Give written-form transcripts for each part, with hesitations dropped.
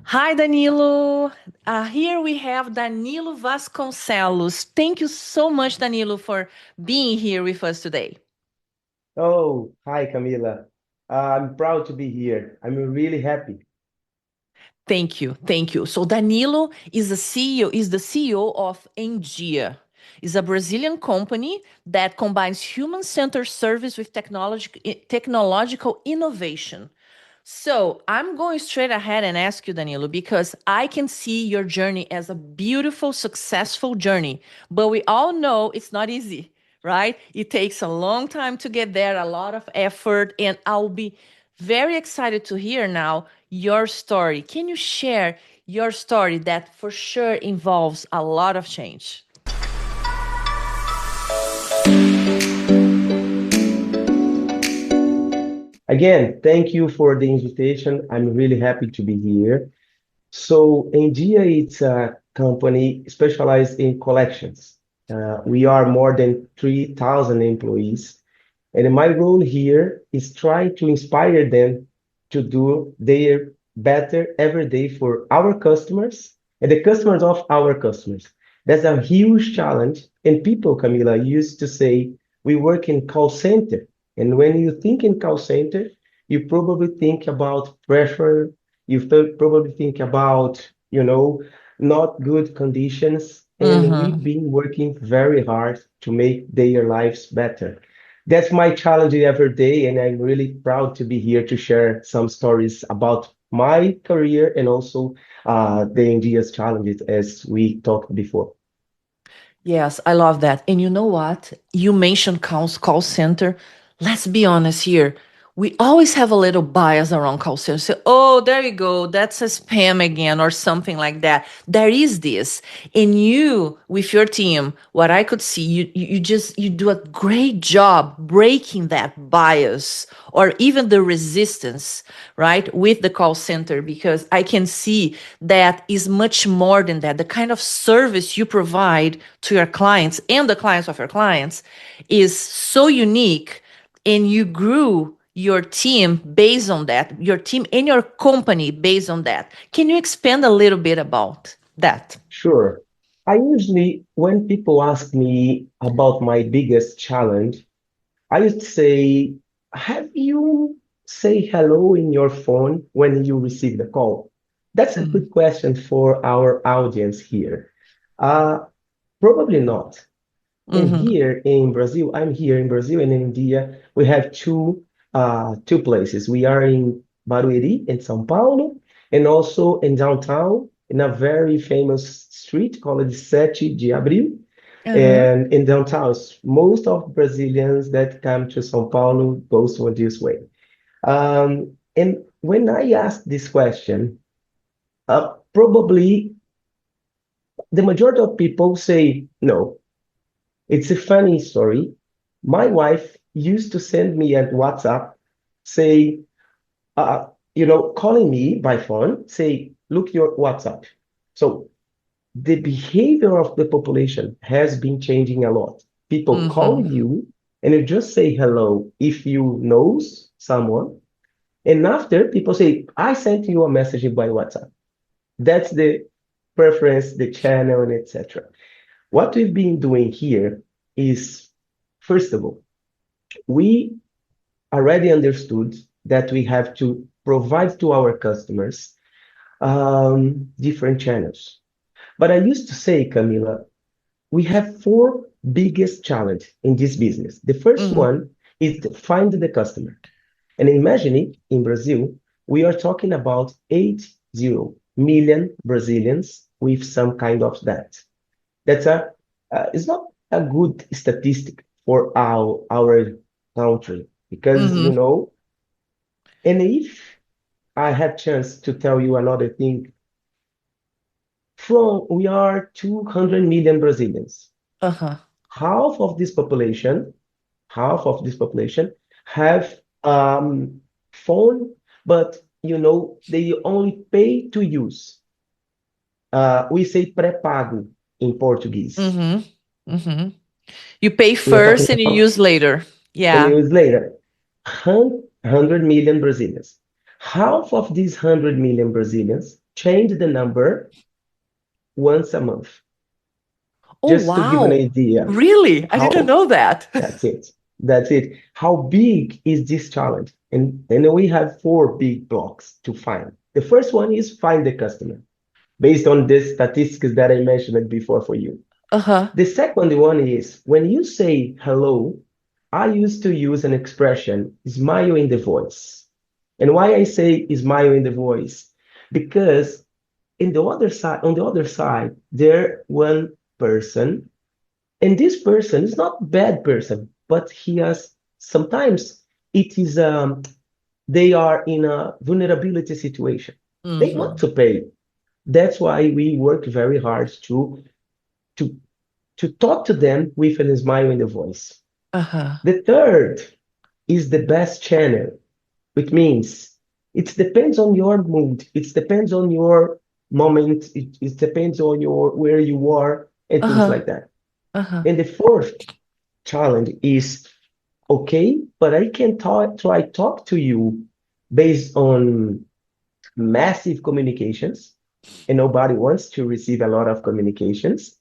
Hi, Danilo. Here we have Danilo Vasconcelos. Thank you so much, Danilo, for being here with us today. Oh, hi, Camila. I'm proud to be here. I'm really happy. Thank you. Thank you. So Danilo is the CEO of Engia. It's a Brazilian company that combines human-centered service with technological innovation. So I'm going straight ahead and ask you, Danilo, because I can see your journey as a beautiful, successful journey. But we all know it's not easy, right? It takes a long time to get there, a lot of effort, and I'll be very excited to hear now your story. Can you share your story that for sure involves a lot of change? Again, thank you for the invitation. I'm really happy to be here. So, NGIA is a company specialized in collections. We are more than 3,000 employees, and my role here is try to inspire them to do their better every day for our customers and the customers of our customers. That's a huge challenge. And people, Camila, used to say we work in call center. And when you think in call center, you probably think about pressure. Probably think about, not good conditions. And we've Mm-hmm. been working very hard to make their lives better. That's my challenge every day, and I'm really proud to be here to share some stories about my career and also the NGS challenges as we talked before. Yes, I love that. And you know what? You mentioned call center. Let's be honest here. We always have a little bias around call center. Say, oh, there you go. That's a spam again, or something like that. There is this. And you, with your team, what I could see, you do a great job breaking that bias or even the resistance, right, with the call center, because I can see that is much more than that. The kind of service you provide to your clients and the clients of your clients is so unique, and you grew your team based on that, your team and your company based on that. Can you expand a little bit about that? Sure. I usually, when people ask me about my biggest challenge, I would say, have you say hello in your phone when you receive the call? That's a good question for our audience here. Uh, Probably not. And Mm-hmm. here in Brazil, I'm here in Brazil and in India, we have two places. We are in Barueri in São Paulo, and also in downtown in a very famous street called Sete de Abril. Uh-huh. And in downtown, most of Brazilians that come to São Paulo goes to this way. And when I ask this question, probably the majority of people say no. It's a funny story. My wife used to send me a WhatsApp, say, calling me by phone, say, look your WhatsApp. So the behavior of the population has been changing a lot. People call Mm-hmm. you and you just say hello if you knows someone. And after people say, I sent you a message by WhatsApp. That's the preference, the channel, and etc. What we've been doing here is, first of all, we already understood that we have to provide to our customers different channels. But I used to say, Camila, we have four biggest challenge in this business. The first Mm-hmm. one is to find the customer. And imagine it, in Brazil, we are talking about 80 million Brazilians with some kind of debt. That's a it's not a good statistic for our country because Mm-hmm. and if I had chance to tell you another thing, from we are 200 million Brazilians. Uh-huh. Half of this population, half of this population have phone, but they only pay to use. We say pré-pago in Portuguese. Mm-hmm. Mm-hmm. You pay We are talking first and you about use later. and Yeah. use later. 100 million Brazilians. Half of these 100 million Brazilians change the number once a month. Oh, Just to give an wow. idea, Really? I didn't how know that. that's it. That's it. How big is this challenge? And we have four big blocks to find. The first one is find the customer based on the statistics that I mentioned before for you. Uh-huh. The second one is when you say hello, I used to use an expression, smile in the voice. And why I say smile in the voice? Because on the other side, there one person, and this person is not a bad person, but he has sometimes it is they are in a vulnerability situation. They want Mm-hmm. to pay. That's why we work very hard to to talk to them with a smile in the voice. Uh-huh. The third is the best channel, which means it depends on your mood, it depends on your moment, it depends on your where you are and things Uh-huh. like that. Uh-huh. And the fourth challenge is okay, but I can talk to you based on massive communications, and nobody wants to receive a lot of communications,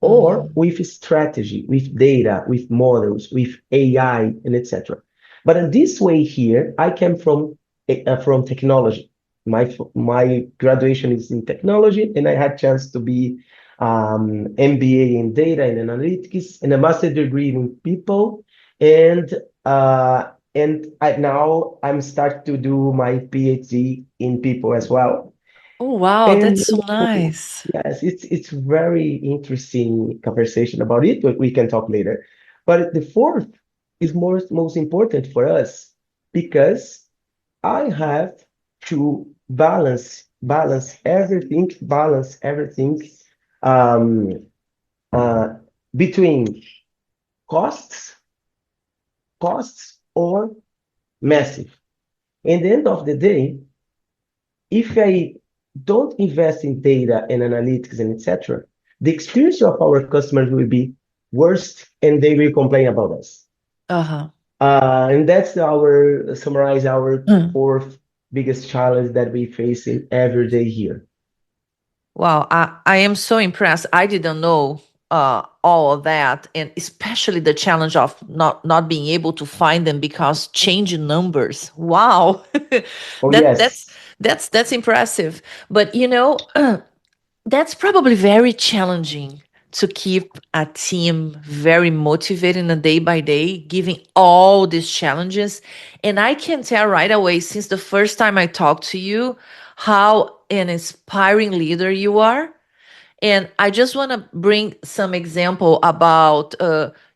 or Mm-hmm. with strategy, with data, with models, with AI, and etc. But in this way here, I came from technology. My graduation is in technology, and I had chance to be MBA in data and analytics, and a master degree in people, and now I'm start to do my PhD in people as well. Oh, wow, And that's so nice. yes, it's very interesting conversation about it, but we can talk later. But the fourth is most important for us because I have to balance everything um, uh, between costs, costs or massive. In the end of the day, if I don't invest in data and analytics and etc., the experience of our customers will be worse and they will complain about us. Uh-huh. And that's our summarize our fourth biggest challenge that we face in every day here. Wow, I am so impressed. I didn't know all of that, and especially the challenge of not being able to find them because changing numbers. Wow, Oh that that's yes, that's impressive. But that's probably very challenging to keep a team very motivated in a day by day, giving all these challenges. And I can tell right away, since the first time I talked to you, how an inspiring leader you are. And I just want to bring some example about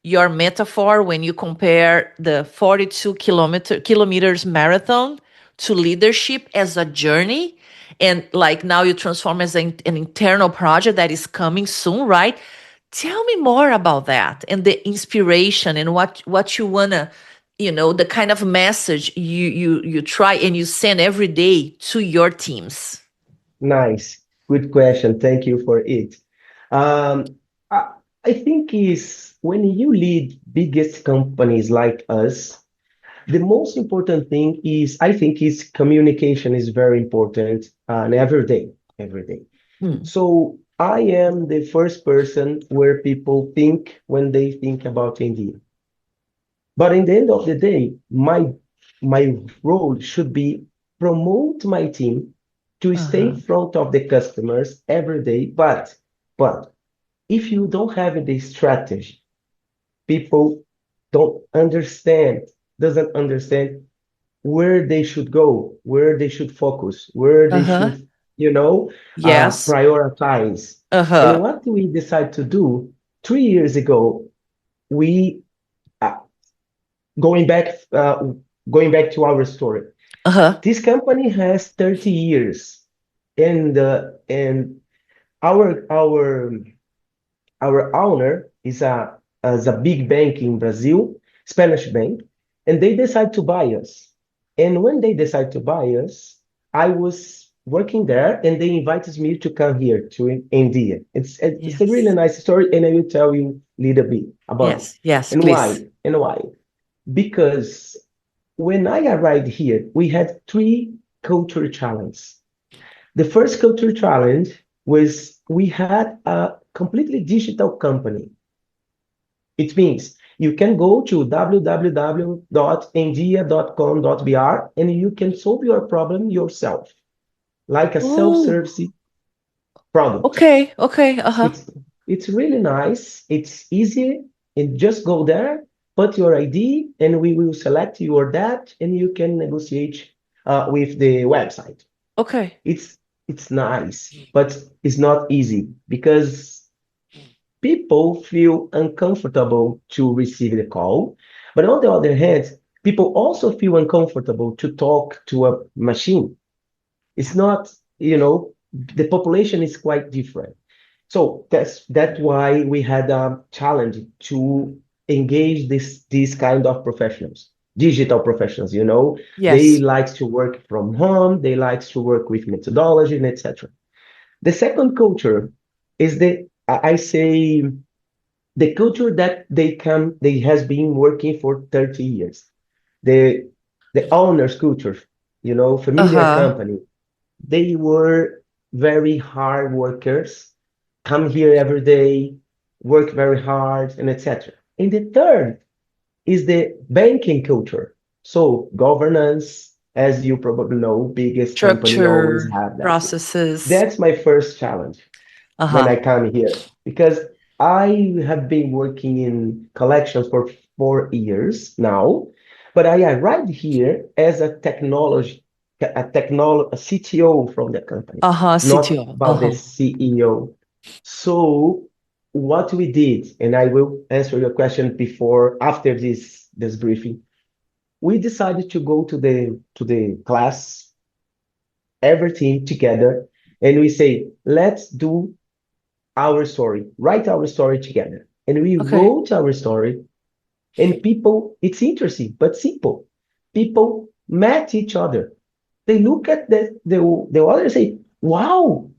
your metaphor when you compare the 42 kilometers marathon to leadership as a journey. And like now you transform as an internal project that is coming soon, right? Tell me more about that and the inspiration and what you wanna, the kind of message you try and you send every day to your teams. nice, good question. Thank you for it. Um, I, I think is when you lead biggest companies like us, the most important thing is, I think, is communication is very important and every day. Hmm. So I am the first person where people think when they think about India. But in the end of the day, my role should be promote my team to stay in Uh-huh. front of the customers every day. But if you don't have the strategy, people don't understand, doesn't understand where they should go, where they should focus, where they Uh-huh. should, Yes. prioritize. And Uh-huh. what we decide to do 3 years ago, we uh, going back going back to our story. Uh-huh. This company has 30 years, and our owner is a big bank in Brazil, Spanish bank, and they decide to buy us. And when they decide to buy us, I was working there, and they invited me to come here to India. It's a really Yes. nice story, and I will tell you a little bit about it. Yes. Yes, And please. why? And why? Because when I arrived here, we had three culture challenges. The first culture challenge was we had a completely digital company. It means you can go to www.ngia.com.br and you can solve your problem yourself, like a Oh, self-service product. okay, okay, uh-huh, It's it's really nice. It's easy, and just go there, put your ID, and we will select your debt, and you can negotiate with the website. okay. It's it's nice, but it's not easy because people feel uncomfortable to receive the call. But on the other hand, people also feel uncomfortable to talk to a machine. It's not, the population is quite different. So that's why we had a challenge to engage these kind of professionals, digital professionals. They Yes. like to work from home, they like to work with methodology and etc. The second culture is I say the culture that they has been working for 30 years. The the owners culture, familiar Uh-huh. company. They were very hard workers, come here every day, work very hard, and etc. And the third is the banking culture. So governance, as you probably know, biggest company always Structure, have that. processes. That's my first challenge when I Uh-huh. come here because I have been working in collections for 4 years now, but I arrived here as a CTO from the company, Uh-huh, not CTO. about the Uh-huh. CEO. So what we did, and I will answer your question after this briefing, we decided to go to the class, everything together, and we say, let's do our story, write our story together. And we Okay. wrote our story, and people, it's interesting, but simple. People met each other. They look at the other and say, wow,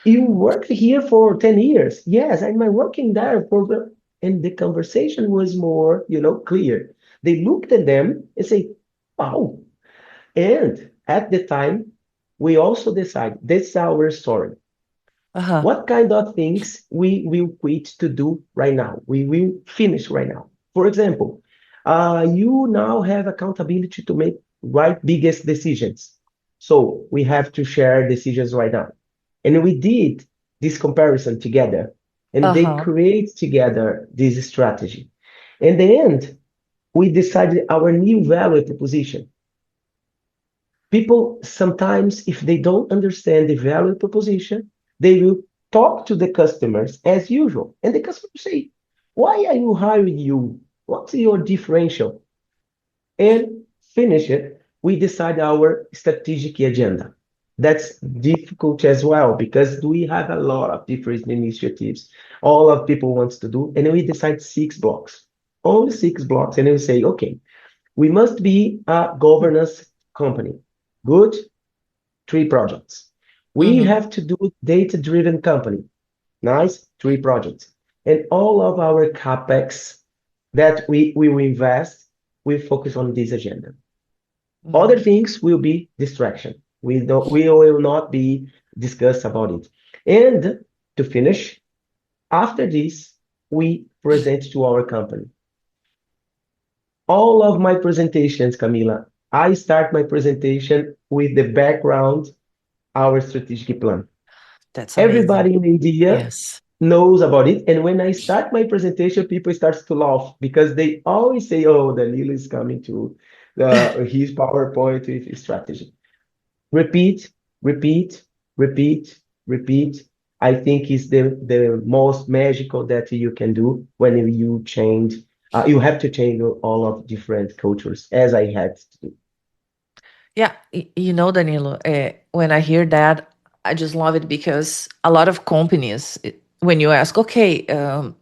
you worked here for 10 years. Yes, I'm working there and the conversation was more, clear. They looked at them and say, wow. And at the time, we also decide this is our story. Uh-huh. What kind of things we will quit to do right now? We will finish right now. For example, you now have accountability to make right biggest decisions. So we have to share decisions right now. And we did this comparison together and they Uh-huh. create together this strategy. In the end, we decided our new value proposition. People sometimes, if they don't understand the value proposition, they will talk to the customers as usual. And the customers say, why are you hiring you? What's your differential? And finish it, we decide our strategic agenda. That's difficult as well because we have a lot of different initiatives. All of people wants to do, and we decide 6 blocks, only 6 blocks, and we say, okay, we must be a governance company. Good, 3 projects. We Mm-hmm. have to do data-driven company. Nice, 3 projects. And all of our CapEx that we will invest, we focus on this agenda. Other Mm-hmm. things will be distraction. We will not be discussed about it. And to finish, after this, we present to our company. All of my presentations, Camila, I start my presentation with the background, our strategic plan. That's amazing. Everybody in India Yes. knows about it. And when I start my presentation, people start to laugh because they always say, oh, Danilo is coming to his PowerPoint with his strategy. Repeat, repeat, repeat, repeat. I think is the most magical that you can do when you change. You have to change all of different cultures, as I had to do. Yeah, Danilo, when I hear that, I just love it because a lot of companies, when you ask, okay,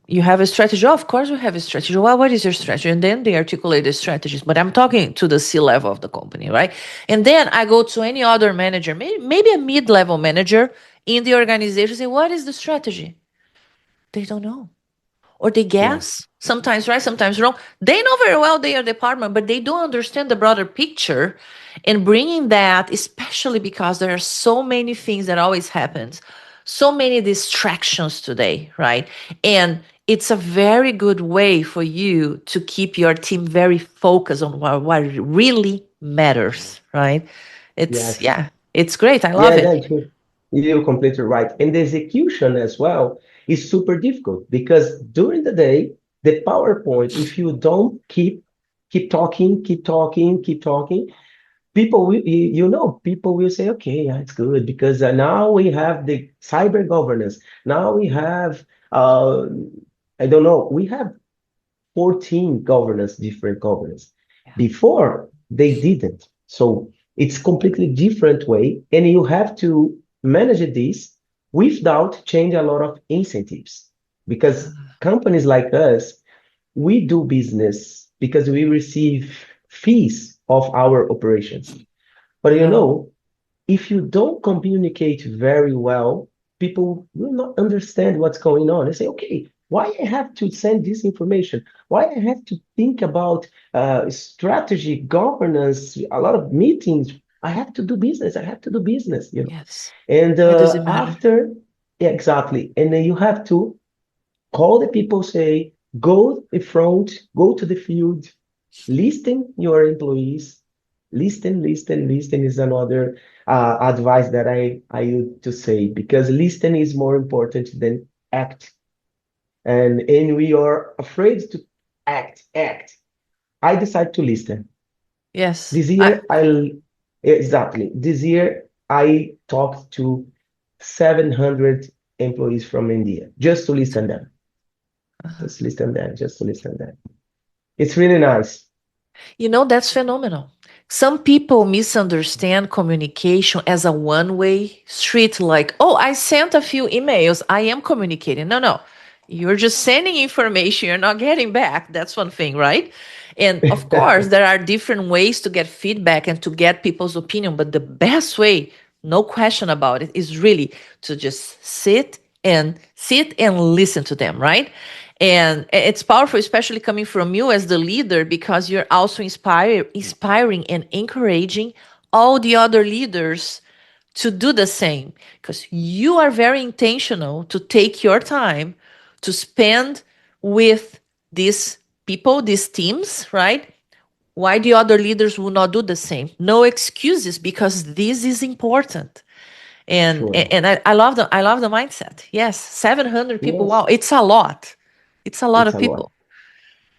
you have a strategy? Oh, of course, we have a strategy. Well, what is your strategy? And then they articulate the strategies. But I'm talking to the C level of the company, right? And then I go to any other manager, maybe a mid level manager in the organization, say, what is the strategy? They don't know. or they Yeah. guess, sometimes right, sometimes wrong. They know very well they are department, but they don't understand the broader picture. And bringing that, especially because there are so many things that always happens, so many distractions today, right? And it's a very good way for you to keep your team very focused on what really matters, right? It's, Yes. yeah, it's great. I love Yeah, it. that's true. You're completely right. And the execution as well is super difficult because during the day, the PowerPoint, if you don't keep talking, keep talking, keep talking, people will, people will say, okay, yeah, it's good because now we have the cyber governance. Now we have, uh, I don't know, we have 14 governance, different governance. Before they didn't. So it's completely different way, and you have to manage this without change a lot of incentives. Because companies like us, we do business because we receive fees of our operations. But Yeah. if you don't communicate very well, people will not understand what's going on. They say, okay, why I have to send this information? Why I have to think about strategy, governance, a lot of meetings? I have to do business. I have to do business. Yes. And Why does it matter? after, yeah, exactly. And then you have to call the people, say, go in front, go to the field, listen your employees, listen is another advice that I used to say because listen is more important than act. And we are afraid to act. I decide to listen. Yes. This year this year I talked to 700 employees from India just to listen them. Uh-huh. Just to listen them. It's really nice. That's phenomenal. Some people misunderstand communication as a one way street, like, oh, I sent a few emails. I am communicating. No, no. You're just sending information. You're not getting back. That's one thing, right? And of course, there are different ways to get feedback and to get people's opinion. But the best way, no question about it, is really to just sit and listen to them, right? And it's powerful, especially coming from you as the leader, because you're also inspiring and encouraging all the other leaders to do the same. Because you are very intentional to take your time to spend with these people, these teams, right? Why the other leaders will not do the same? No excuses, because this is important. And Sure. and I love the mindset. Yes, 700 people. Wow, Yes, it's a lot. It's a lot it's of a lot. people.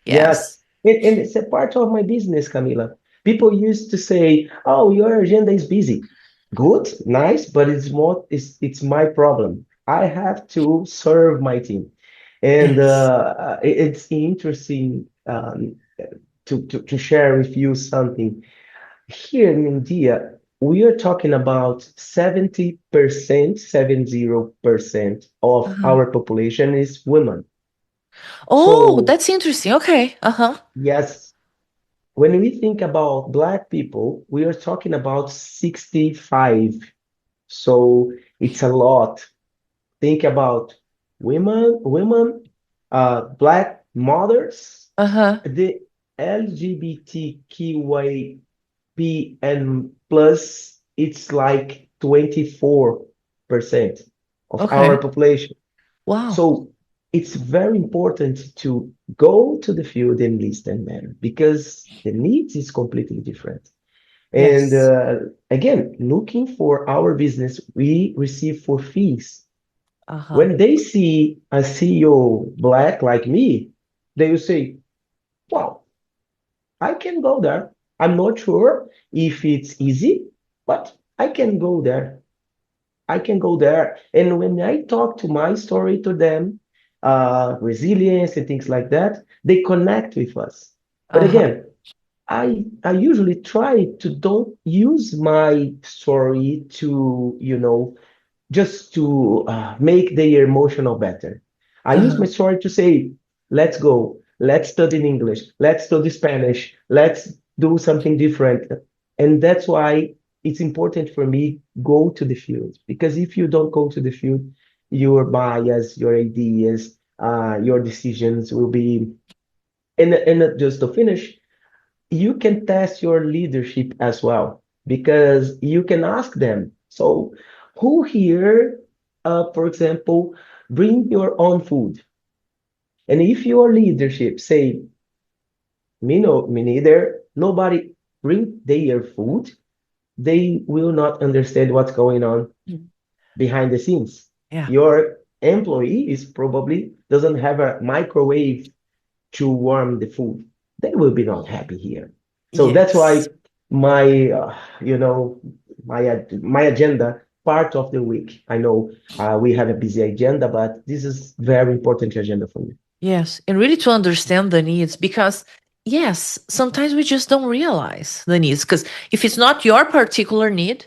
Yes. Yes, and it's a part of my business, Camila. People used to say, "Oh, your agenda is busy." Good, nice, but it's my problem. I have to serve my team, and Yes. it's interesting to share with you something. Here in India, we are talking about 70%, 70% of Uh-huh. our population is women. Oh, So that's interesting. Okay. Uh-huh. yes, when we think about Black people, we are talking about 65. So it's a lot. Think about women, Black mothers, Uh-huh. the LGBTQIP and plus, it's like 24% of our Okay. population. Wow. So it's very important to go to the field and listen, man, because the needs is completely different. And Yes. again, looking for our business, we receive for fees. Uh-huh. When they see a CEO Black like me, they will say, wow, I can go there. I'm not sure if it's easy, but I can go there. I can go there. And when I talk to my story to them, resilience and things like that, they connect with us. But Uh-huh. again, I usually try to don't use my story to, just to make their emotional better. I use Uh-huh. my story to say, let's go, let's study in English, let's study Spanish, let's do something different. And that's why it's important for me go to the field because if you don't go to the field, your bias, your ideas, Your decisions will be, and just to finish, you can test your leadership as well because you can ask them. So, who here, for example, bring your own food? And if your leadership say, me no, me neither, nobody bring their food, they will not understand what's going on Mm. behind the scenes. Yeah. Your employee is probably doesn't have a microwave to warm the food. They will be not happy here. So that's why Yes. my, my agenda part of the week. I know we have a busy agenda, but this is very important agenda for me. Yes. And really to understand the needs because, yes, sometimes we just don't realize the needs. Because if it's not your particular need,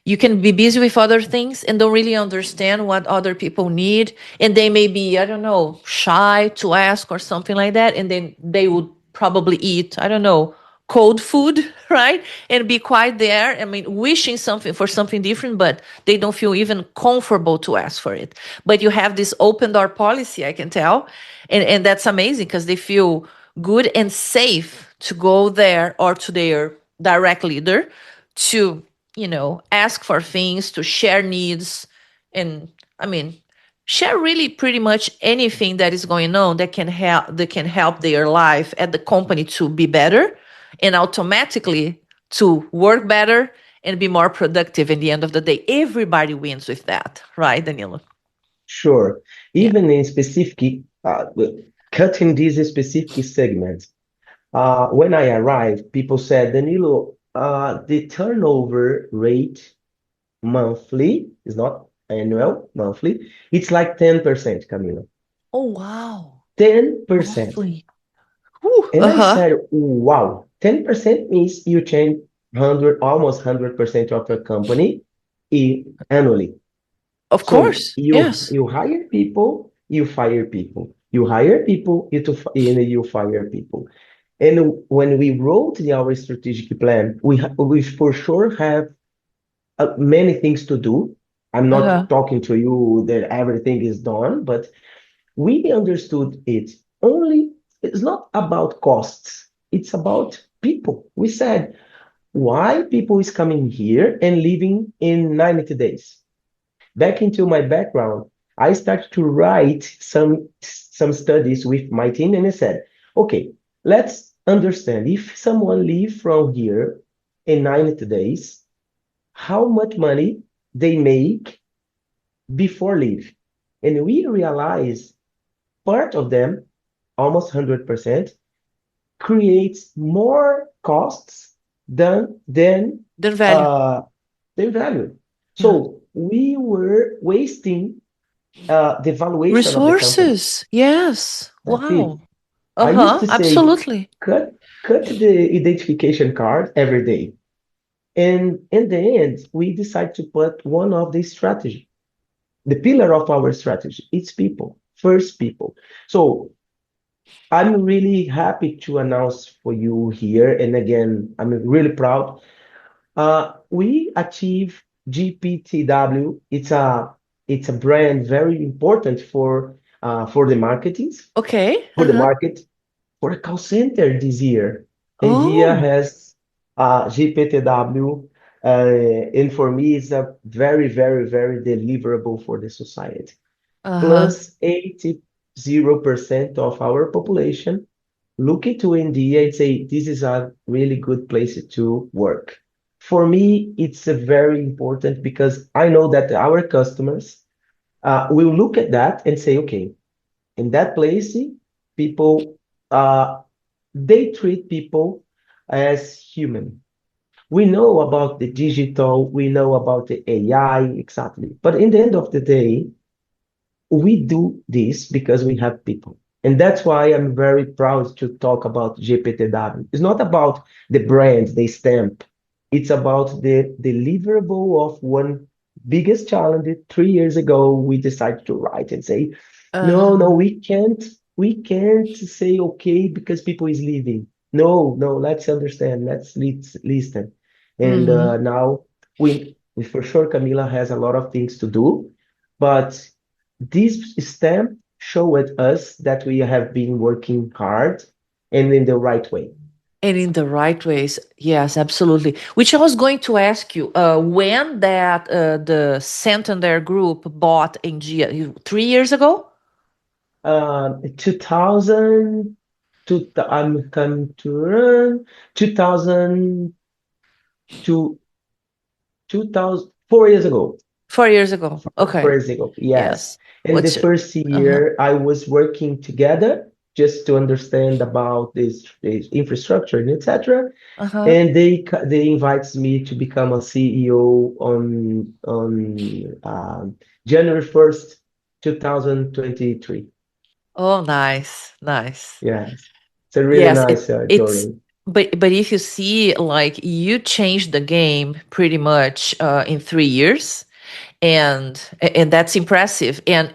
you can be busy with other things and don't really understand what other people need. And they may be, I don't know, shy to ask or something like that. And then they would probably eat, I don't know, cold food, right? And be quite there. I mean, wishing something for something different, but they don't feel even comfortable to ask for it. But you have this open door policy, I can tell. And that's amazing because they feel good and safe to go there or to their direct leader to ask for things, to share needs, and I mean, share really pretty much anything that is going on that can help their life at the company to be better and automatically to work better and be more productive in the end of the day. Everybody wins with that, right, Danilo? Sure. Yeah. Even in specific, cutting these specific segments, when I arrived, people said, Danilo, the turnover rate monthly is not annual, monthly. It's like 10%, Camila. Oh wow. 10%. Monthly. Whew. And I Uh-huh. said, wow, 10% means you change 100, almost 100% of your company annually. Of So course. you Yes. you hire people, you fire people. You hire people, you fire people. And when we wrote our strategic plan, we for sure have many things to do. I'm Uh-huh. not talking to you that everything is done, but we understood it. Only it's not about costs. It's about people. We said why people is coming here and leaving in 90 days. Back into my background, I started to write some studies with my team, and I said, okay, let's understand if someone leave from here in 90 days, how much money they make before leave. And we realize part of them, almost 100%, creates more costs than Then value. uh, their value. Yeah. So we were wasting the valuation of the company. Resources. Yes. That's it. Wow. I used Uh-huh. to say, Absolutely. cut, cut the identification card every day. And in the end, we decide to put one of the strategy, the pillar of our strategy. It's people, first people. So I'm really happy to announce for you here. And again, I'm really proud. We achieve GPTW. It's a brand very important for the marketing, Okay. for the Uh-huh. market, for a call center this year. NGIA Oh. has GPTW, and for me, it's a very, very, very deliverable for the society. Uh-huh. Plus 80% of our population look into India and say, this is a really good place to work. For me, it's a very important because I know that our customers will look at that and say, okay, in that place, people uh, they treat people as human. We know about the digital, we know about the AI, exactly. But in the end of the day, we do this because we have people. And that's why I'm very proud to talk about GPTW. It's not about the brand, the stamp. It's about the deliverable of one biggest challenge. 3 years ago, we decided to write and say, no, no, Uh-huh. we can't say okay because people is leaving. No, no, let's understand. Let's listen. And Mm-hmm. now we for sure Camila has a lot of things to do, but this stamp showed us that we have been working hard and in the right way. And in the right ways. Yes, absolutely. Which I was going to ask you, when that the Santander Group bought NGIA, 3 years ago? 2000, I'm come to run 2000 to 2000, 4 years ago. 4 years ago. Okay. 4 years ago, yes. Yes. And the What's first uh-huh. year, I was working together just to understand about this infrastructure and etc. Uh-huh. And they invites me to become a CEO on January 1st, 2023. Oh, nice. Nice. Yes, it's a really Yes, nice it's journey. but if you see, like, you changed the game pretty much in 3 years, and that's impressive, and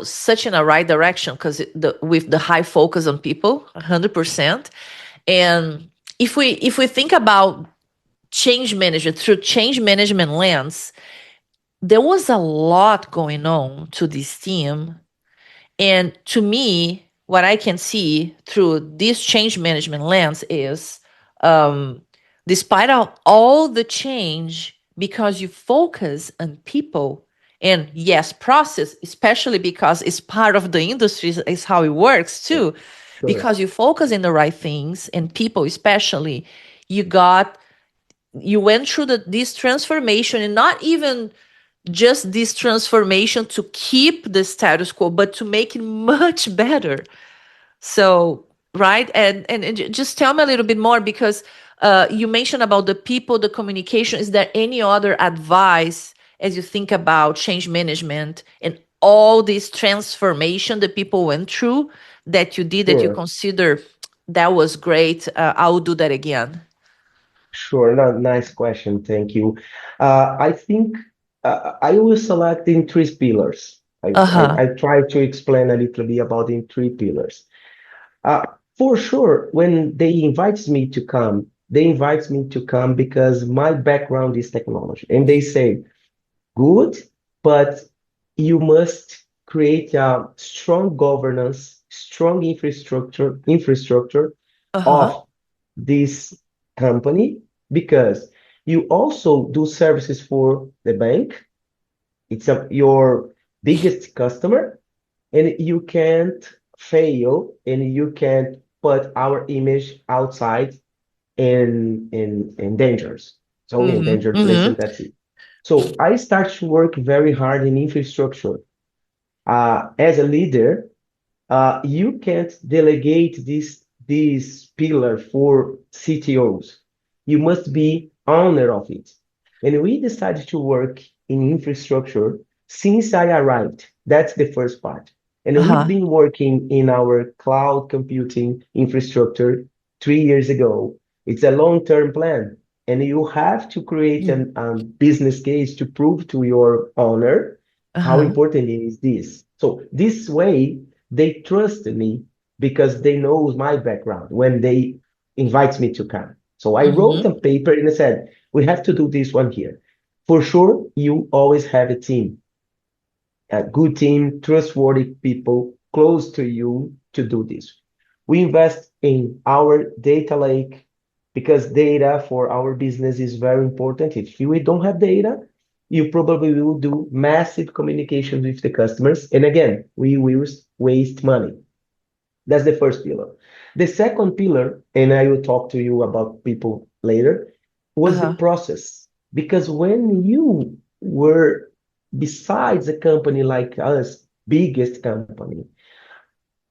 such in a right direction, because with the high focus on people, 100%. And if we think about change management through change management lens, there was a lot going on to this team. And to me, what I can see through this change management lens is, um, despite of all the change, because you focus on people and, yes, process, especially because it's part of the industry, is how it works Yeah, too. sure, Because you focus in the right things and people, especially, you got you went through this transformation, and not even just this transformation to keep the status quo, but to make it much better. So, right, and just tell me a little bit more, because you mentioned about the people, the communication. Is there any other advice as you think about change management and all this transformation that people went through, that you did, that you sure. consider that was great? I will do that again. Sure. No, nice question. Thank you. I think I will select in three pillars. Uh huh. I try to explain a little bit about in three pillars. Uh, for sure, when they invite me to come because my background is technology, and they say, good, but you must create a strong governance, strong infrastructure Uh huh. of this company because you also do services for the bank. It's your biggest customer, and you can't fail, and you can't put our image outside in dangers. So in Mm-hmm. danger place, and Mm-hmm. that's it. So I start to work very hard in infrastructure. As a leader, you can't delegate this pillar for CTOs. You must be owner of it. And we decided to work in infrastructure since I arrived. That's the first part. Uh And we've huh. been working in our cloud computing infrastructure 3 years ago. It's a long-term plan. And you have to create a business case to prove to your owner Uh how huh. important is this. So this way, they trust me because they know my background when they invite me to come. So I wrote Mm-hmm. a paper and I said, we have to do this one here. For sure, you always have a good team, trustworthy people close to you to do this. We invest in our data lake because data for our business is very important. If we don't have data, you probably will do massive communication with the customers. And again, we will waste money. That's the first pillar. The second pillar, and I will talk to you about people later, Uh was the huh. process. Because when you were besides a company like us, biggest company,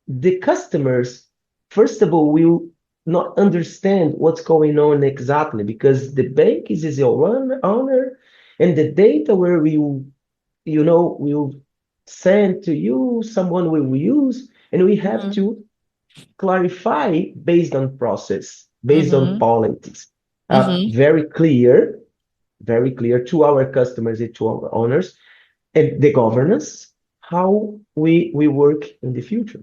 the customers, first of all, will not understand what's going on exactly because the bank is your owner and the data where will send to you, someone will use, and we have Mm-hmm. to clarify based on process, based on Mm-hmm. politics, Mm-hmm. very clear to our customers and to our owners, and the governance, how we work in the future.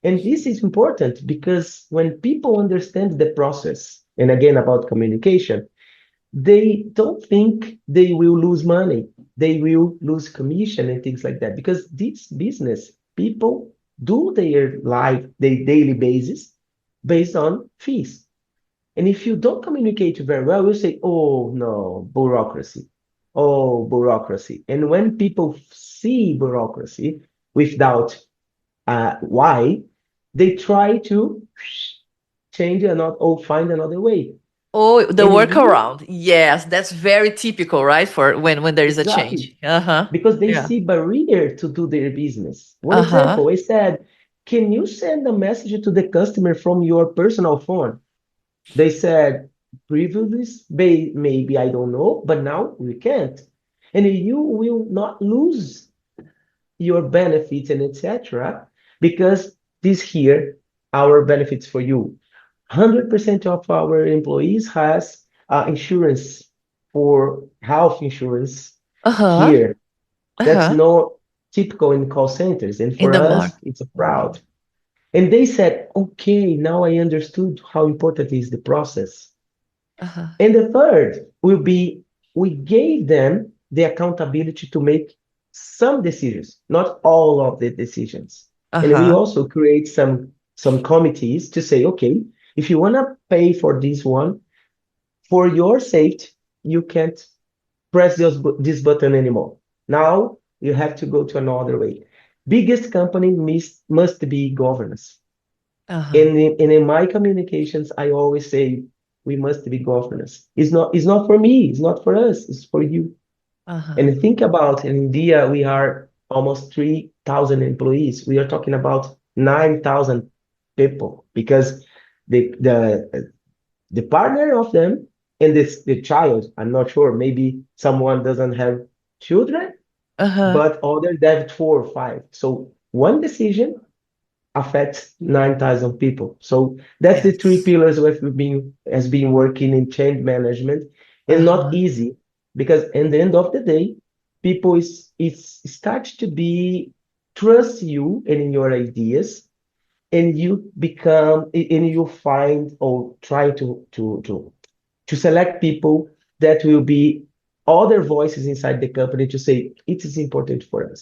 And this is important because when people understand the process, and again about communication, they don't think they will lose money. They will lose commission and things like that because this business, people do their life, their daily basis based on fees. And if you don't communicate very well, you say, oh no, bureaucracy. Oh, bureaucracy. And when people see bureaucracy without why, they try to change another or find another way. Oh, the And here, workaround. Yes, that's very typical, right? For when there is a exactly, change. Uh-huh. because they Yeah. see barrier to do their business. One Uh-huh. example, I said, can you send a message to the customer from your personal phone? They said, previously, maybe I don't know, but now we can't. And you will not lose your benefits and etc. because this here, our benefits for you. 100% of our employees has insurance for health insurance Uh-huh. here. That's Uh-huh. not typical in call centers. And In for the mark. us, it's a proud. And they said, okay, now I understood how important is the process. Uh-huh. And the third will be we gave them the accountability to make some decisions, not all of the decisions. And we Uh-huh. also create some committees to say, okay, if you want to pay for this one, for your safety, you can't press this button anymore. Now you have to go to another way. Biggest company must be governance. Uh-huh. In my communications, I always say we must be governance. It's not for me, it's not for us, it's for you. Uh-huh. And think about in India, we are almost 3,000 employees. We are talking about 9,000 people because the partner of them and the child, I'm not sure, maybe someone doesn't have children, Uh-huh. but others have four or five. So one decision affects 9,000 people. So that's the three Yes. pillars we've been has been working in change management, and not Uh-huh. easy because in the end of the day, people is it's start to be trust you and in your ideas, and you become and you find or try to select people that will be other voices inside the company to say it is important for us,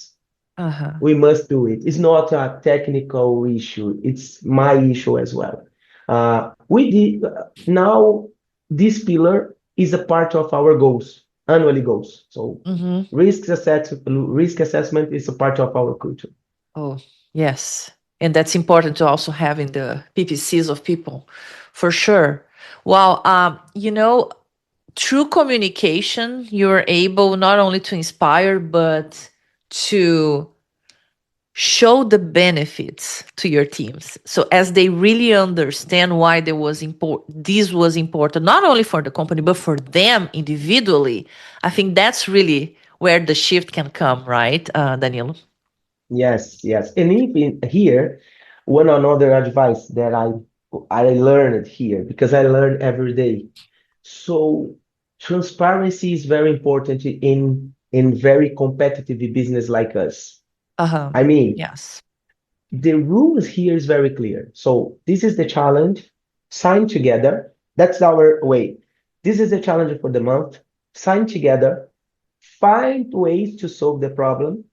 Uh-huh. we must do it. It's not a technical issue. It's my issue as well. We did now this pillar is a part of our goals, annually goals. So Mm-hmm. risk assessment is a part of our culture. Oh, yes. And that's important to also have in the PPCs of people, for sure. Well, through communication, you're able not only to inspire, but to show the benefits to your teams. So as they really understand why this was important, not only for the company, but for them individually, I think that's really where the shift can come, right, Danilo? Yes, yes. And even here, one another advice that I learned here because I learn every day. So transparency is very important in very competitive business like us. Uh-huh. I mean, Yes. the rules here is very clear. So this is the challenge. Sign together. That's our way. This is the challenge for the month. Sign together. Find ways to solve the problem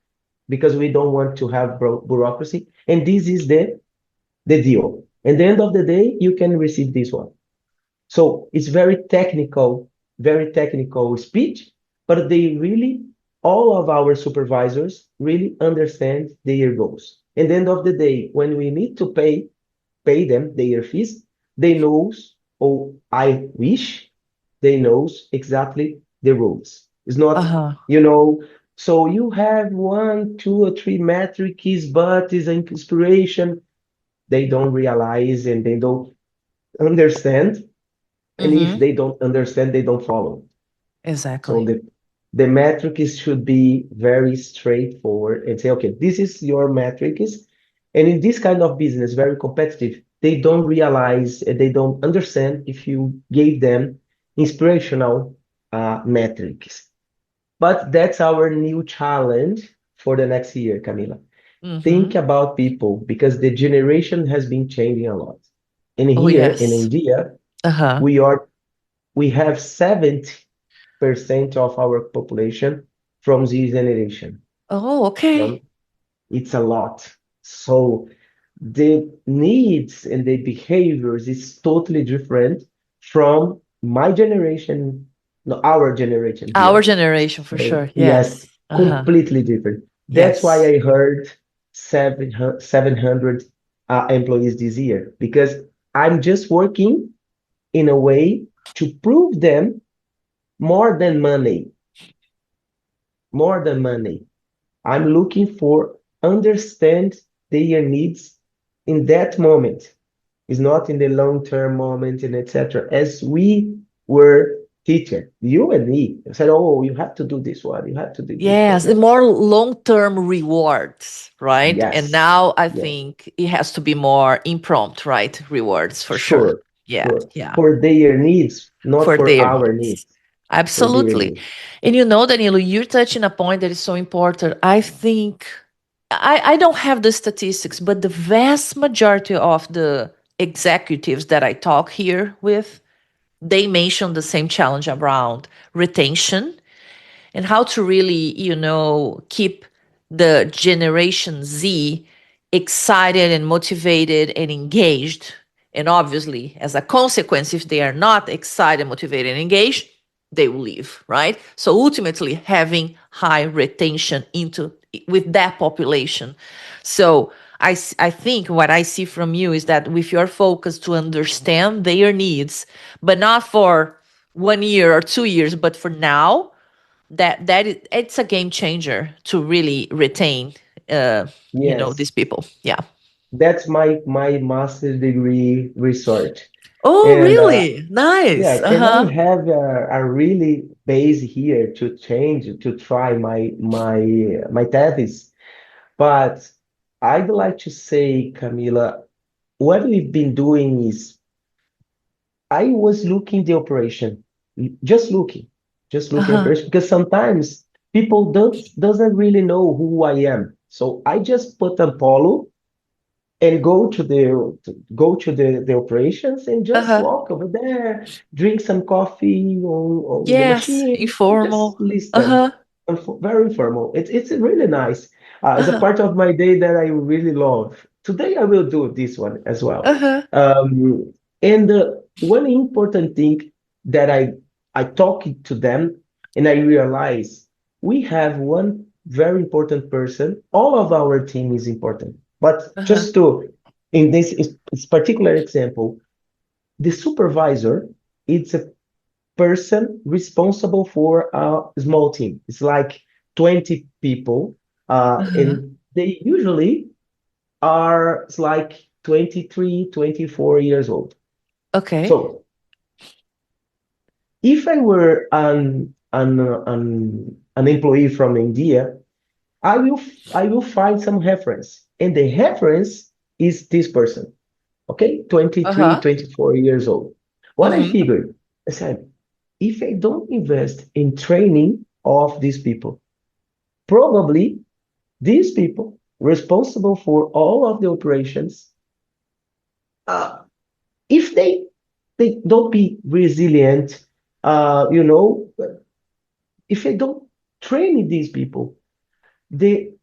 because we don't want to have bureaucracy. And this is the deal. At the end of the day, you can receive this one. So it's very technical speech, but they really, all of our supervisors really understand their goals. At the end of the day, when we need to pay them their fees, they knows, or I wish they knows exactly the rules. It's not, Uh-huh. you know, so you have one, two, or three metrics, but is an inspiration. They don't realize and they don't understand, and if Mm-hmm. they don't understand, they don't follow. So Exactly. the metrics should be very straightforward and say, okay, this is your metrics. And in this kind of business, very competitive, they don't realize, they don't understand if you gave them inspirational metrics. But that's our new challenge for the next year, Camila. Mm-hmm. Think about people because the generation has been changing a lot. And Oh, here in yes. India, Uh-huh. we are we have 70% of our population from this generation. Oh, From okay. it's a lot. So the needs and the behaviors is totally different from my generation, no, our generation Our here. generation for So sure. yes, Yes. Uh-huh. completely different. That's why Yes. I heard 700 employees this year, because I'm just working in a way to prove them more than money, more than money. I'm looking for understand their needs in that moment. It's not in the long-term moment and etc. As we were teacher, you and me said, "Oh, you have to do this one. You have to do this one." Yes, the No. more long-term rewards, right? And Yes. now I Yes. think it has to be more impromptu, right? Rewards for sure. Sure. Yeah, Sure. yeah. For their needs, not For for their our needs. needs. For their Absolutely. needs. And you know, Danilo, you're touching a point that is so important. I think I don't have the statistics, but the vast majority of the executives that I talk here with, they mention the same challenge around retention and how to really, keep the Generation Z excited and motivated and engaged. And obviously, as a consequence, if they are not excited, motivated, and engaged, they will leave, right? So ultimately, having high retention into with that population. So I think what I see from you is that with your focus to understand their needs, but not for 1 year or 2 years, but for now, it's a game changer to really retain Yes. these people. Yeah. That's my master's degree research. Oh, And really? Nice. yes, and I Uh-huh. have a really base here to change, to try my thesis. But I'd like to say, Camila, what we've been doing is I was looking the operation, just looking Uh-huh. operation, because sometimes people doesn't really know who I am. So I just put a polo and go to the operations and just Uh-huh. walk over there, drink some coffee on the Yes. machine, and just Informal. listen. Uh-huh. Very informal. It's really nice. It's a Uh-huh. part of my day that I really love. Today I will do this one as well. Uh-huh. And one important thing that I talk to them and I realize we have one very important person. All of our team is important, but Uh-huh. just to in this particular example, the supervisor is a person responsible for a small team. It's like 20 people, Uh-huh. and they usually are it's like 23, 24 years old. Okay. So if I were an employee from India, I will find some reference, and the reference is this person. Okay, 23, Uh-huh. 24 years old. What I Mm-hmm. figured, I said, if I don't invest in training of these people, probably these people responsible for all of the operations, uh, if they don't be resilient, you know, if I don't train these people,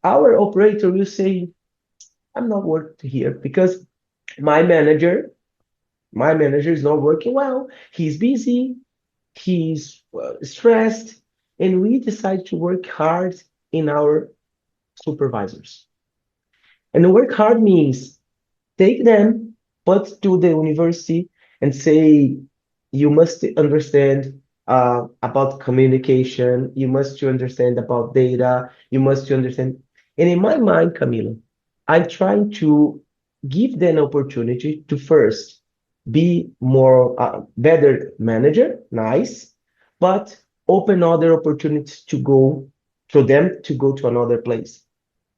our operator will say, I'm not working here because my manager, my manager is not working well. He's busy. He's stressed, and we decide to work hard in our supervisors. And work hard means take them, put to the university, and say you must understand about communication. You must to understand about data. You must to understand. And in my mind, Camila, I'm trying to give them an opportunity to first be more better manager, nice, but open other opportunities to go for them to go to another place.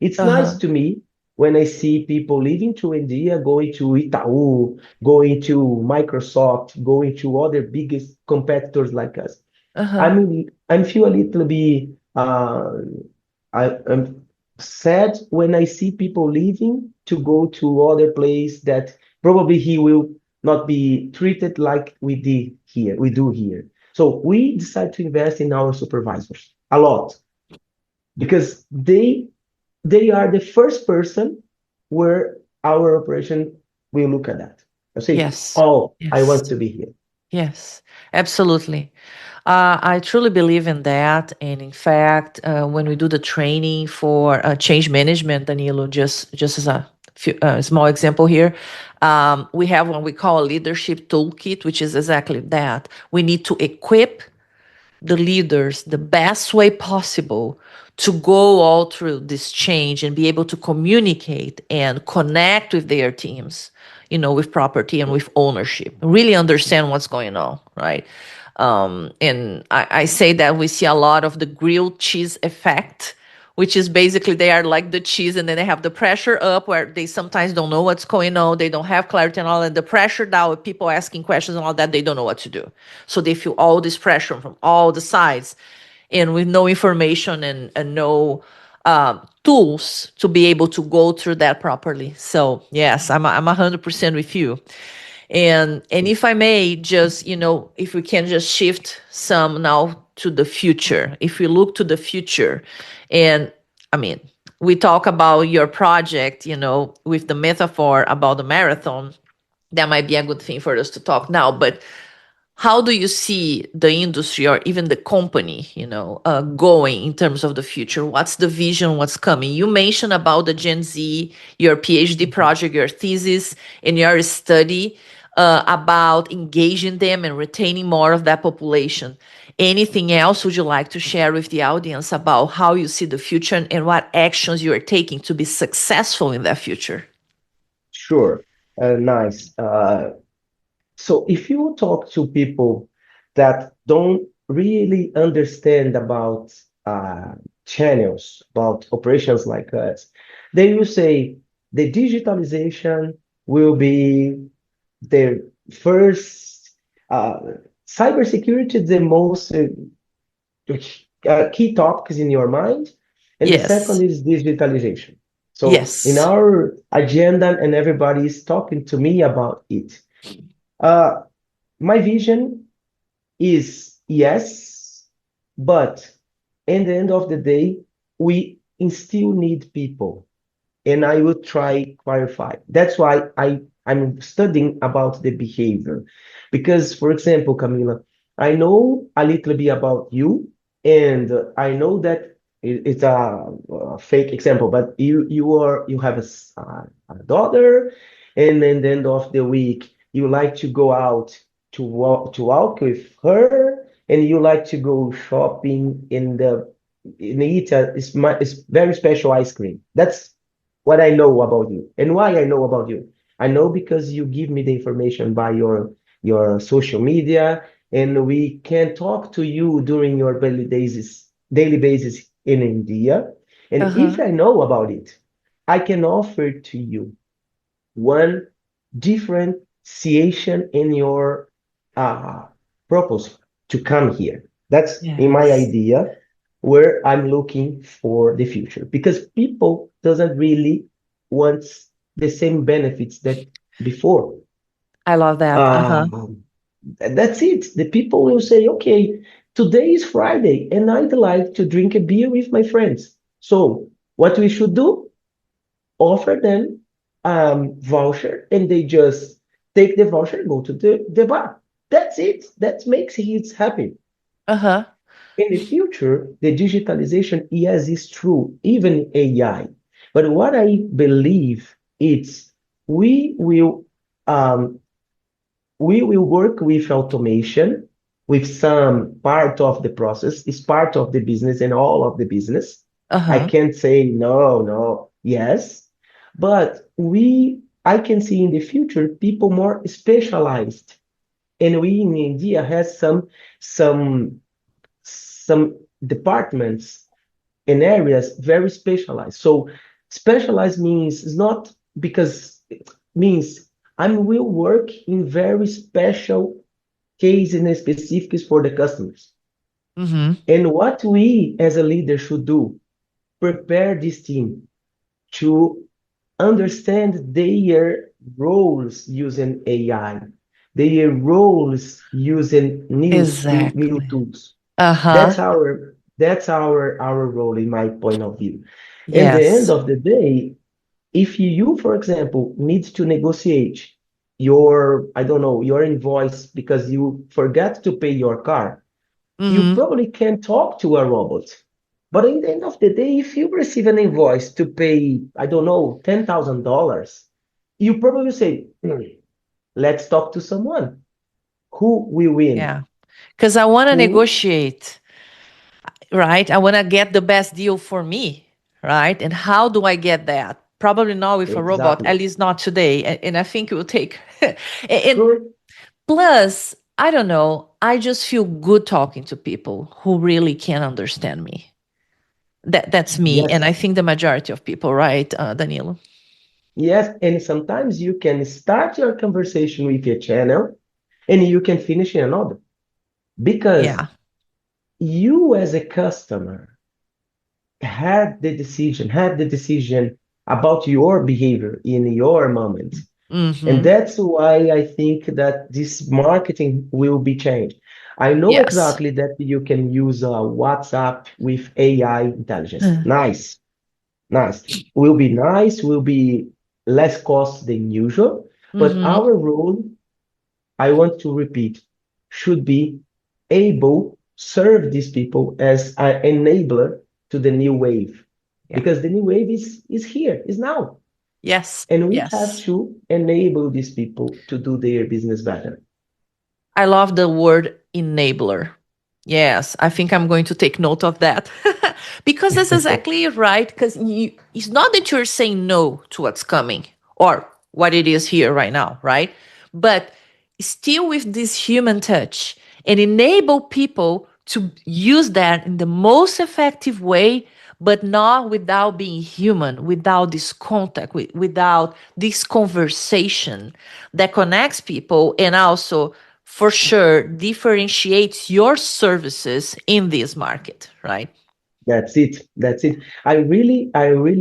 It's nice Uh-huh. to me when I see people leaving to India, going to Itaú, going to Microsoft, going to other biggest competitors like us. Uh-huh. I feel a little bit I'm sad when I see people leaving to go to other place that probably he will not be treated like we do here. So we decide to invest in our supervisors a lot because they are the first person. where our operation will look at that. I say, Yes. oh, I Yes. want to be here. Yes. Absolutely. I truly believe in that. And in fact, when we do the training for change management, Danilo, just as a small example here, we have what we call a leadership toolkit, which is exactly that. We need to equip the leaders the best way possible to go all through this change and be able to communicate and connect with their teams, with property and with ownership, really understand what's going on, right? And I say that we see a lot of the grilled cheese effect, which is basically they are like the cheese and then they have the pressure up where they sometimes don't know what's going on. They don't have clarity and all, and the pressure down with people asking questions and all that, they don't know what to do. So they feel all this pressure from all the sides and with no information and no tools to be able to go through that properly. So yes, I'm 100% with you. And if I may just, if we can just shift some now to the future. If we look to the future, and I mean, we talk about your project, with the metaphor about the marathon, that might be a good thing for us to talk now. But how do you see the industry or even the company, going in terms of the future? What's the vision? What's coming? You mentioned about the Gen Z, your PhD project, your thesis, and your study about engaging them and retaining more of that population. Anything else would you like to share with the audience about how you see the future and what actions you are taking to be successful in that future? Sure. Nice. So if you talk to people that don't really understand about channels, about operations like us, they will say the digitalization will be the first, uh, cybersecurity is the most key topics in your mind, and the second Yes. is digitalization. So in Yes. our agenda, and everybody is talking to me about it. Uh, my vision is yes, but in the end of the day, we still need people, and I will try clarify. That's why I'm studying about the behavior, because for example, Camila, I know a little bit about you, and I know that it's a fake example, but you have a daughter, and then the end of the week you like to go out to walk with her, and you like to go shopping and eat it's very special ice cream. That's what I know about you. And why I know about you. I know because you give me the information by your social media, and we can talk to you during your daily basis in India. And if Uh-huh. I know about it, I can offer to you one differentiation in your uh, purpose to come here. That's in my Yes. idea where I'm looking for the future, because people doesn't really want the same benefits that before. I love that. Uh-huh. That's it. The people will say, okay, today is Friday and I'd like to drink a beer with my friends. So what we should do? Offer them voucher, and they just take the voucher and go to the bar. That's it. That makes it happy. Uh-huh. In the future, the digitalization, yes, is true, even AI. But what I believe is we will um, we will work with automation, with some part of the process, is part of the business and all of the business. I Uh-huh. can't say no, no, yes, but I can see in the future people more specialized, and we in India has some some departments in areas very specialized. So specialized means it's not because it means I will work in very special case and specifics for the customers. Mm-hmm. And what we as a leader should do, prepare this team to understand their roles using AI, their roles using new Exactly. tools. Uh-huh. That's our role in my point of view. In the end Yes. of the day, if you, for example, need to negotiate your, I don't know, your invoice because you forgot to pay your car, you Mm-hmm. probably can talk to a robot. But in the end of the day, if you receive an invoice to pay, I don't know, $10,000, you probably say, let's talk to someone. Who will win? Yeah. Because I want to Who? negotiate, right? I want to get the best deal for me, right? And how do I get that? Probably not with a robot, Exactly. at least not today. And I think it will take. And Sure. plus, I don't know, I just feel good talking to people who really can understand me. That's me. And Yes. I think the majority of people, right, Danilo? Yes. And sometimes you can start your conversation with a channel and you can finish in another because Yeah. you as a customer had the decision about your behavior in your moment. And Mm-hmm. that's why I think that this marketing will be changed. I know Yes. exactly that you can use WhatsApp with AI intelligence. Nice, nice. Will be nice, will be less cost than usual. But Mm-hmm. our role, I want to repeat, should be able serve these people as an enabler to the new wave. Yeah. Because the new wave is here, is now. Yes. And we have Yes. to enable these people to do their business better. I love the word enabler. Yes, I think I'm going to take note of that. Because that's exactly right. Because it's not that you're saying no to what's coming or what it is here right now, right? But still with this human touch and enable people to use that in the most effective way, but not without being human, without this contact, without this conversation that connects people and also for sure differentiates your services in this market, right? That's it. That's it. I really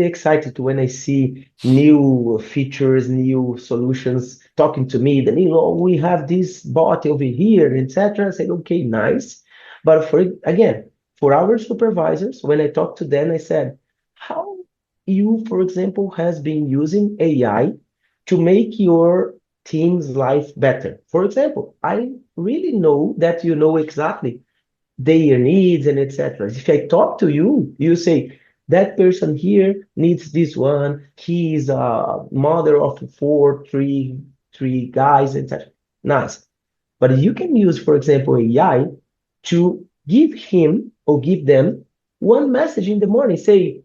excited when I see new features, new solutions talking to me. Then, we have this bot over here, etc. I said, okay, nice. But again, for our supervisors, when I talked to them, I said, how you, for example, has been using AI to make your team's life better. For example, I really know that you know exactly their needs and etc. If I talk to you, you say that person here needs this one. He is a mother of three guys, etc. Nice, but you can use, for example, AI to give him or give them one message in the morning. Say,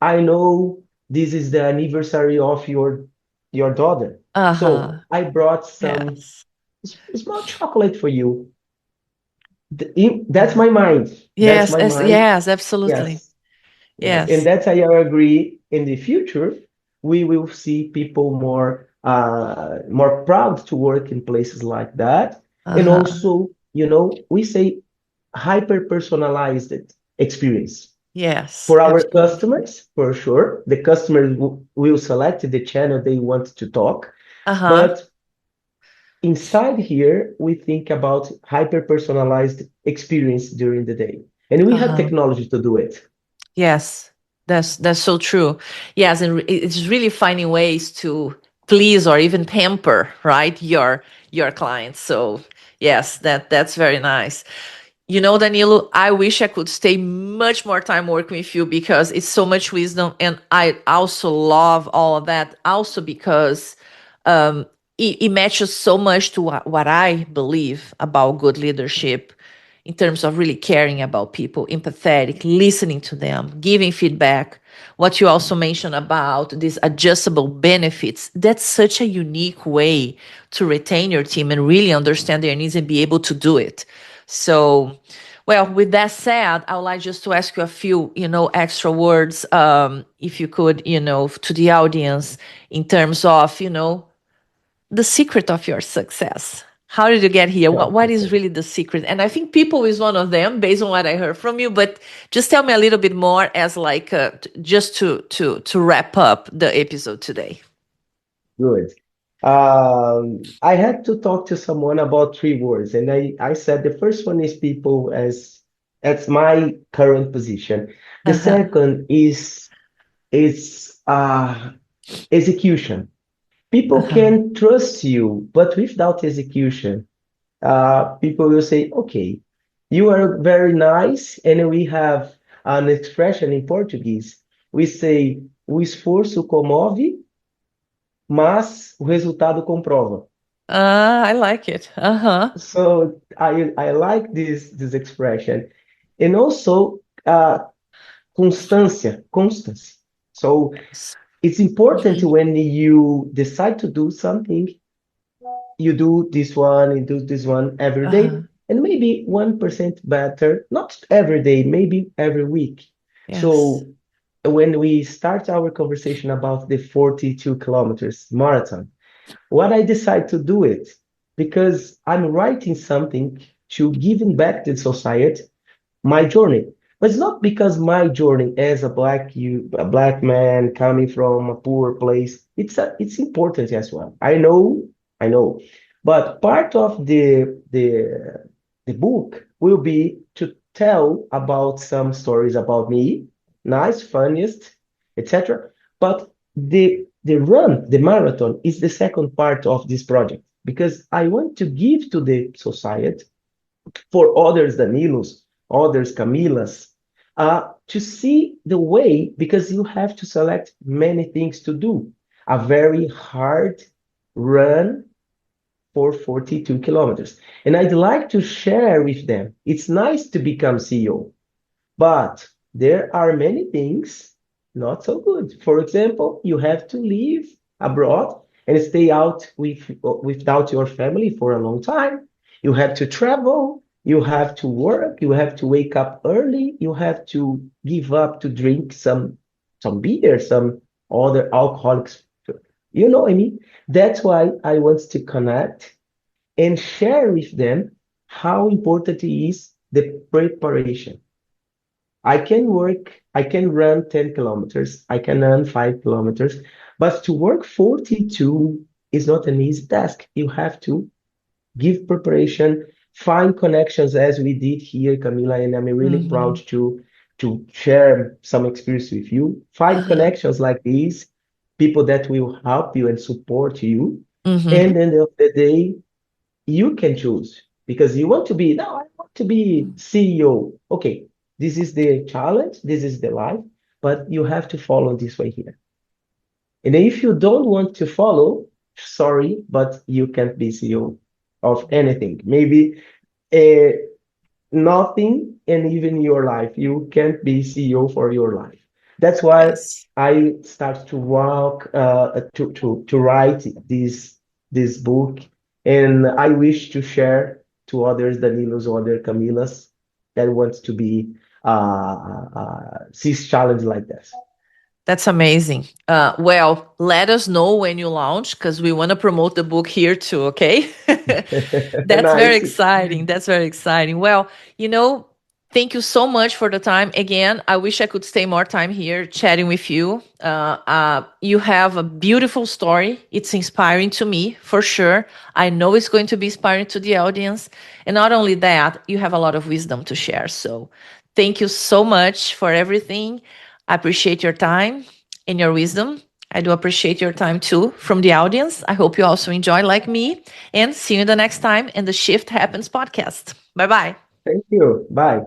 I know this is the anniversary of your daughter, so Uh-huh. I brought some Yes. small chocolate for you. That's Yeah. my mind. That's Yes, my mind. yes, absolutely. Yes. Yes. And Yes. that's I agree in the future, we will see people more proud to work in places like that. And Uh-huh. also, we say hyper personalized experience. Yes, For our absolutely. customers, for sure, the customers will select the channel they want to talk. Uh-huh. But inside here, we think about hyper-personalized experience during the day. And we have Uh-huh. technology to do it. Yes, that's so true. Yes, and it's really finding ways to please or even pamper, right, your clients. So yes, that's very nice. You know, Danilo, I wish I could stay much more time working with you because it's so much wisdom, and I also love all of that. Also because it matches so much to what I believe about good leadership in terms of really caring about people, empathetic, listening to them, giving feedback. What you also mentioned about these adjustable benefits, that's such a unique way to retain your team and really understand their needs and be able to do it. So, well, with that said, I would like just to ask you a few, extra words, if you could, to the audience in terms of, the secret of your success. How did you get here? What is really the secret? And I think people is one of them, based on what I heard from you. But just tell me a little bit more, as like just to wrap up the episode today. Good. I had to talk to someone about three words, and I said the first one is people as my current position. The Uh huh. second is execution. People Uh-huh. can trust you, but without execution, people will say, okay, you are very nice, and we have an expression in Portuguese. We say, o esforço comove, mas o resultado comprova. I like it. Uh-huh. So I like this expression. And also constância, constancy. So it's important Mhm. when you decide to do something, you do this one, you do this one every day, Uh-huh. and maybe 1% better, not every day, maybe every week. Yes. So when we start our conversation about the 42 kilometers marathon, what I decide to do it because I'm writing something to giving back to society my journey. But it's not because my journey as a black man coming from a poor place. It's important as well. I know. But part of the book will be to tell about some stories about me, nice, funniest, etc. But the run, the marathon, is the second part of this project because I want to give to the society for others Danilos, others Camilas, to see the way, because you have to select many things to do. A very hard run for 42 kilometers. And I'd like to share with them. It's nice to become CEO, but there are many things not so good. For example, you have to live abroad and stay out without your family for a long time. You have to travel, you have to work, you have to wake up early, you have to give up to drink some beer, some other alcoholics. You know what I mean? That's why I want to connect and share with them how important it is the preparation. I can run 10 kilometers, I can run 5 kilometers, but to work 42 is not an easy task. You have to give preparation, find connections as we did here, Camila, and I'm really proud Mm-hmm. to share some experience with you. Find Uh-huh. connections like these, people that will help you and support you. And Mm-hmm. at the end of the day, you can choose because you want to be, no, I want to be CEO. Okay, this is the challenge, this is the life, but you have to follow this way here. And if you don't want to follow, sorry, but you can't be CEO of anything. Maybe uh, nothing, and even your life. You can't be CEO for your life. That's why Yes. I start to walk to write this book, and I wish to share to others, Danilos or other Camilas that wants to be this challenge like this. That's amazing. Well, let us know when you launch because we want to promote the book here too, okay? That's very Nice. exciting. That's very exciting. Well, you know, thank you so much for the time. Again, I wish I could stay more time here chatting with you. You have a beautiful story. It's inspiring to me, for sure. I know it's going to be inspiring to the audience. And not only that, you have a lot of wisdom to share. So thank you so much for everything. I appreciate your time and your wisdom. I do appreciate your time too from the audience. I hope you also enjoy like me. And see you the next time in the Shift Happens podcast. Bye bye. Thank you. Bye.